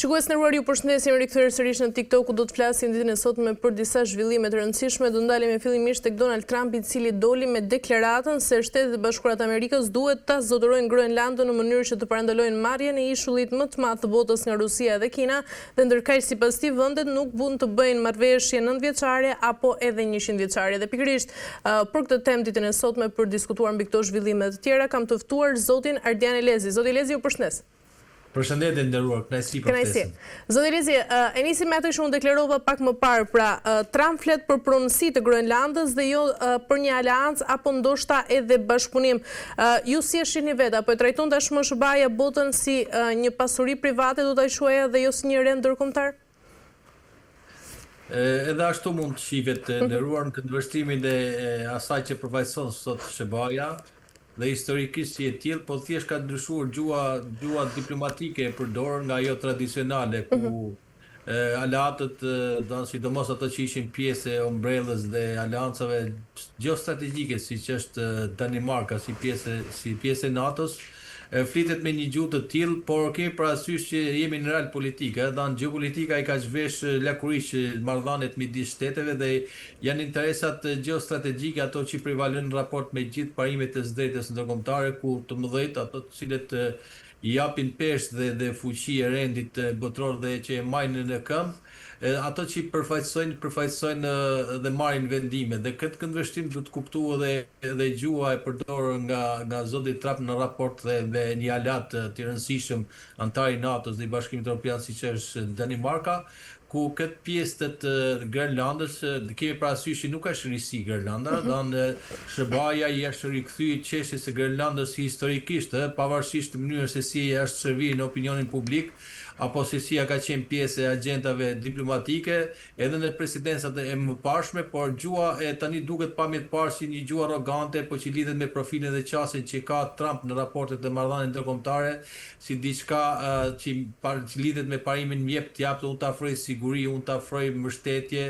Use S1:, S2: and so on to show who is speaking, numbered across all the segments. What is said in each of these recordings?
S1: Shikues nderuar, ju përshëndesim, rikthyer sërish në TikTok, ku do të flasim ditën e sotme për disa zhvillime të rëndësishme. Do ndalemi fillimisht tek Donald Trump, i cili doli me deklaratën se Shtetet e Bashkuara të Amerikës duhet ta zotërojnë Groenlandën në mënyrë që të parandalojnë marrjen e ishullit më të madh të botës nga Rusia dhe Kina, dhe ndërkaq sipas tij vendet nuk mund të bëjnë marrëveshje 90-vjeçare apo edhe 100-vjeçare. Dhe pikërisht për këtë temë ditën e sotme për diskutuar mbi këto zhvillime të tjera kam të ftuar zotin Ardian Elezi. Zoti Elezi, ju përshëndes.
S2: Përshëndetje nderuar, kënaqësi për ftesën.
S1: Zoti Elezi, e nisim me atë që unë deklarova pak më parë, pra Trump flet për pronësi të Groenlandës dhe jo për një aleancë apo ndoshta edhe bashkëpunim. Ju si e shihni vetë, apo e trajton tashmë SBA-ja botën si një pasuri private, do ta quajë, dhe jo si një rend ndërkombëtar?
S2: Edhe ashtu mund të shihet nderuar në këndvështrimin e asaj që përfaqëson sot SBA-ja. Dhe historikisht si e tillë, po thjesht ka ndryshuar gjua diplomatike e përdorur nga ajo tradicionale, ku aleatët, sidomos ato që ishin pjesë e umbrellës dhe aleancave gjeostrategjike, siç është Danimarka si pjesë e NATO-s, flitet me një gjuhë të tillë, por kemi parasysh që jemi në real politikë, dhe në geopolitika i ka zhvesh lakurisht marrëdhëniet midis shteteve dhe janë interesat gjeostrategjike ato që prevalojnë në raport me gjithë parimet e së drejtës ndërkombëtare, ku të mëdhejt ato të cilët i japin peshë dhe fuqi e rendit botror dhe që e majnë në këmbë, ato që përfaqësojnë dhe marrin vendime. Dhe këtë këndvështrim do të kuptuar edhe gjua e përdorur nga zoti Trump në raport dhe një aleat të rëndësishëm antar i NATO-s dhe i Bashkimit Evropian siç është Danimarka, ku këtë pjesë të Grenlandës kemi parasysh që nuk është risi Grenlanda, dhe SBA-ja i është rikthyer çështjes së Grenlandës historikisht, pavarësisht mënyrës se si është servir në opinionin publik, apo se si ka qenë pjesë e agjendave diplomatike, edhe në presidencat e mëparshme, por gjua e tani duket pamjet parë si një gjuhë arrogante, po që lidhet me profilin dhe qasjen që ka Trump në raportet e marrëdhënieve ndërkombëtare, si diçka që lidhet me parimin mjep t'jap, unë të afroj siguri, unë të afroj mbështetje,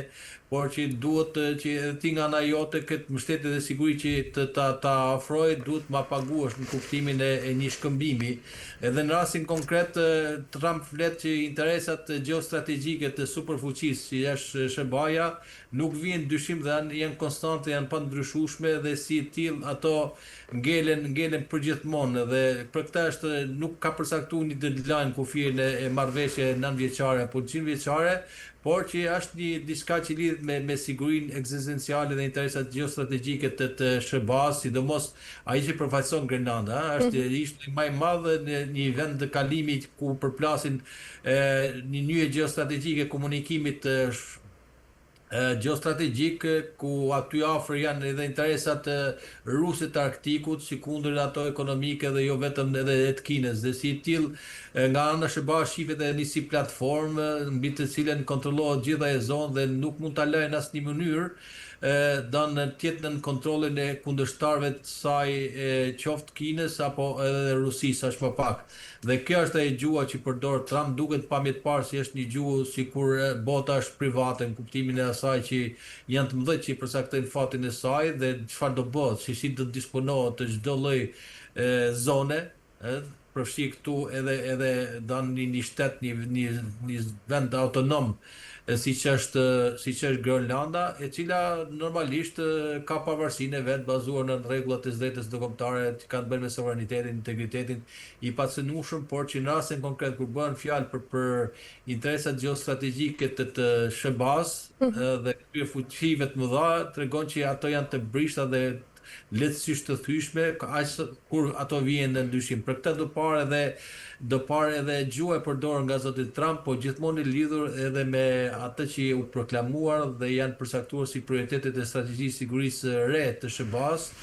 S2: por që duhet që ti nga ana jote këtë mbështetje dhe siguri që ta afroj, duhet ma paguash në kuptimin e një shkëmbimi. Edhe në rastin konkret, Trump flet që interesat gjeostrategjike të superfuqisë, si është SBA-ja, nuk vijnë dyshim dhe janë konstante, janë pa ndryshueshme, dhe si tillë ato ngelen përgjithmonë, dhe për këtë nuk ka përcaktuar një deadline kufirin e marrëveshje 9-vjeçare apo 100-vjeçare, por që është diçka që lidhet me sigurinë ekzistenciale dhe interesat gjeostrategjike të SBA-s, sidomos ai që përfaqëson Grenlanda, është ishte më i madh në një vend të kalimit ku përplasin një nyje gjeostrategjike komunikimit gjeostrategjik, ku aty afër janë edhe interesat ruse të Arktikut, si kundër ato ekonomike dhe jo vetëm edhe të Kinës, dhe si tillë nga ana SBA shihet edhe një si platformë mbi të cilën kontrollohet gjithë ajo zonë dhe nuk mund ta lënë në asnjë mënyrë në tjetë në kontrolin e kundërshtarëve të saj, qoftë Kinës apo edhe Rusisë as më pak. Dhe kjo është ajo gjua që përdor Trump, duket pamjet parë si është një gjuhë sikur bota është private, në kuptimin e asaj që janë të mëdhenj që i përcaktojnë fatin e saj dhe çfarë do bëhet, si do të disponohet të çdo lloj zone, përfshi këtu edhe në një shtet, një vend autonom, siç është Grenlanda, e cila normalisht ka pavarësinë e vet bazuar në rregullat e së drejtës ndërkombëtare që kanë të bëjnë me sovranitetin, integritetin i pacënueshëm, por që në rastin konkret kur bëhen fjalë për interesat gjeostrategjike të SBA-s dhe këtyre fuqive të mëdha, tregon që ato janë të brishta dhe lehtësisht të thyeshme, kur ato vijnë në ndryshim. Për këtë do parë edhe gjua e përdorur nga zoti Trump, po gjithmonë i lidhur edhe me atë që u proklamuar dhe janë përcaktuar si prioritetet e strategjisë sigurisë re të SBA-s,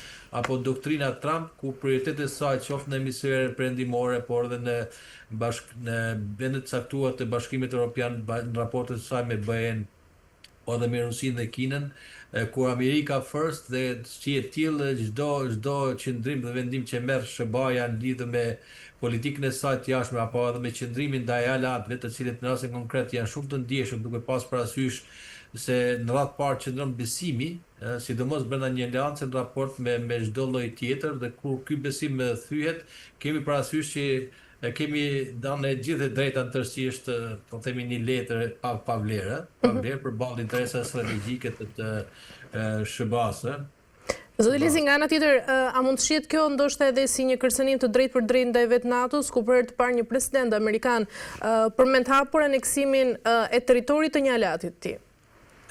S2: apo doktrina Trump, ku prioritetet e saj qoftë në hemisferin perëndimore, por edhe në vendet e caktuara të Bashkimit Evropian në raportet e saj me BE-n, po edhe me Rusinë dhe Kinën, kur Amerika first, dhe si e tillë çdo qëndrim dhe vendim që merr SBA-ja në lidhje me politikën e saj të jashtme apo edhe me qëndrimin ndaj aleatëve, të cilët në rastin konkret janë shumë të ndjeshëm, duke pas parasysh se në radhë parë qëndron besimi, sidomos brenda një aleance në raport me çdo lloj tjetër, dhe kur ky besim thyhet, kemi parasysh që kemi dhënë e gjithë drejta në tërësi është, po themi një letër pa vlerë, përballë interesave strategjike të SBA-s.
S1: Zoti Lizi, nga ana tjetër, a mund të shihet kjo ndoshta edhe si një kërcënim të drejtë për drejtë ndaj vet NATO-s, ku për herë të parë një president amerikan përmend hapur aneksimin e territorit të një alati të tij?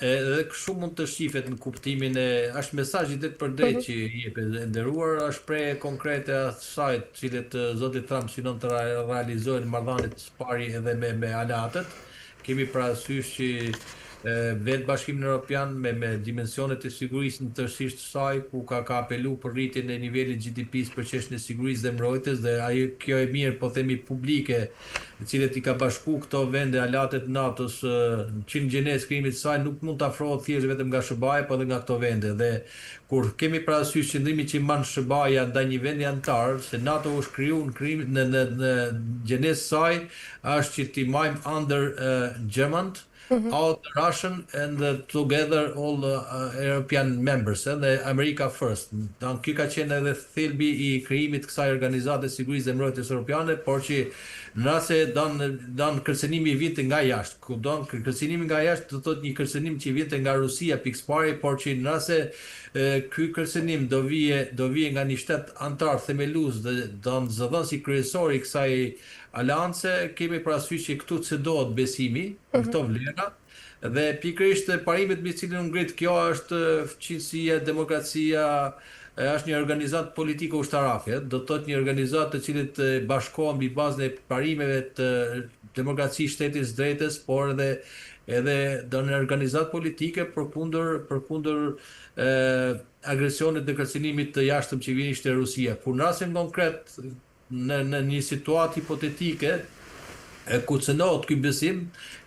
S2: Edhe kështu mund të shihet në kuptimin është mesazhi drejt për drejtë që i jepet e nderuar, është shprehje konkrete asaj të cilët zoti Trump synon të realizojnë marrëdhëniet së pari edhe me alatët. Kemi parasysh që vetë Bashkimin Evropian me dimensionet e sigurisë në tërësisht të saj, ku ka apelu për rritjen e nivelit GDP-s për çështjen e sigurisë dhe mbrojtjes, dhe kjo e mirë, po themi publike, të cilët i ka bashku këto vende alatet NATO-s që në gjenesë krimit të saj nuk mund të afrohet thjesht vetëm nga SBA-ja, por edhe nga këto vende. Dhe kur kemi parasysh qëndrimin që man SBA-ja ndaj një vendi antar, se NATO është krijuar në gjenesë saj, është që ti majmë under German, out the Russian and together all European members, dhe America first. Ky ka qenë edhe thelbi i krijimit të kësaj organizate sigurisë dhe mbrojtjes europiane, por që në rast se don kërcënimi vinte nga jashtë, ku don kërcënimi nga jashtë do të thotë një kërcënim që vinte nga Rusia pikëpari, por që në rast se ky kërcënim do vije nga një shtet antar themelues dhe do zëdhënësi kryesor i kësaj alance, kemi parasysh që këtu cedohet besimi në këto vlera, dhe pikërisht parimet me cilën ngrit kjo është fuqiësia, demokracia, është një organizatë politike ushtarake, do të thotë një organizatë të cilët bashkohen mbi bazën e parimeve të demokracisë, shtetit të drejtës, por edhe do një organizatë politike përkundër agresionit dhe kërcënimit të jashtëm që vjen ishte Rusia. Kur në rastin konkret në një situatë hipotetike ku cënohet ky besim,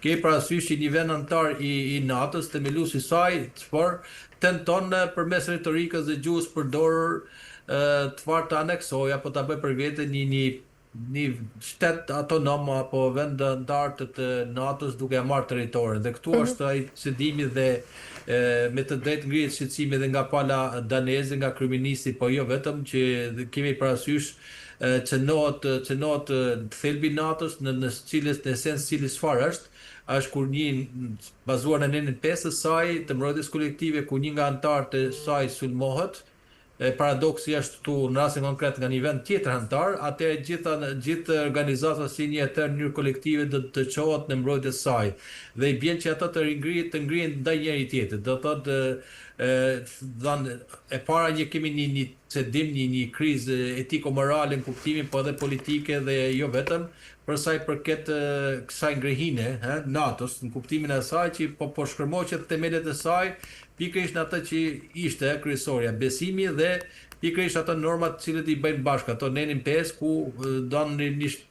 S2: ke parasysh që një vend antar i NATO-s, themeluesi i saj, tenton përmes retorikës dhe gjuhës përdorur të farë të aneksojë apo ta bëjë për vete një shtet autonom apo vend antar të NATO-s duke e marrë territorin. Dhe këtu është ai cedimi dhe me të drejtë ngrihet shqetësimi edhe nga pala daneze, nga kryeministi, po jo vetëm, që kemi parasysh cënohet thelbi NATO-s në cilës në esencë cili çfarë është kur një bazuar në nenin 5 të saj të mbrojtjes kolektive, ku një nga antarët e saj sulmohet. Paradoksi është këtu në rastin konkret nga një vend tjetër antar, atëherë gjithë organizata si një etër mënyrë kolektive do të çohet në mbrojtjen e saj. Dhe i bën që ato të ngrihen ndaj njëri tjetrit. Do thotë e para kemi një cedim, një krizë etiko-morale në kuptimin, po edhe politike dhe jo vetëm, për sa i përket kësaj ngrihine NATO-s, në kuptimin e saj që po shkërmoqet themelet e saj, pikërisht në atë që ishte kryesorja, besimi dhe pikërisht ato normat të cilët i bëjnë bashkë, ato nenin 5, ku don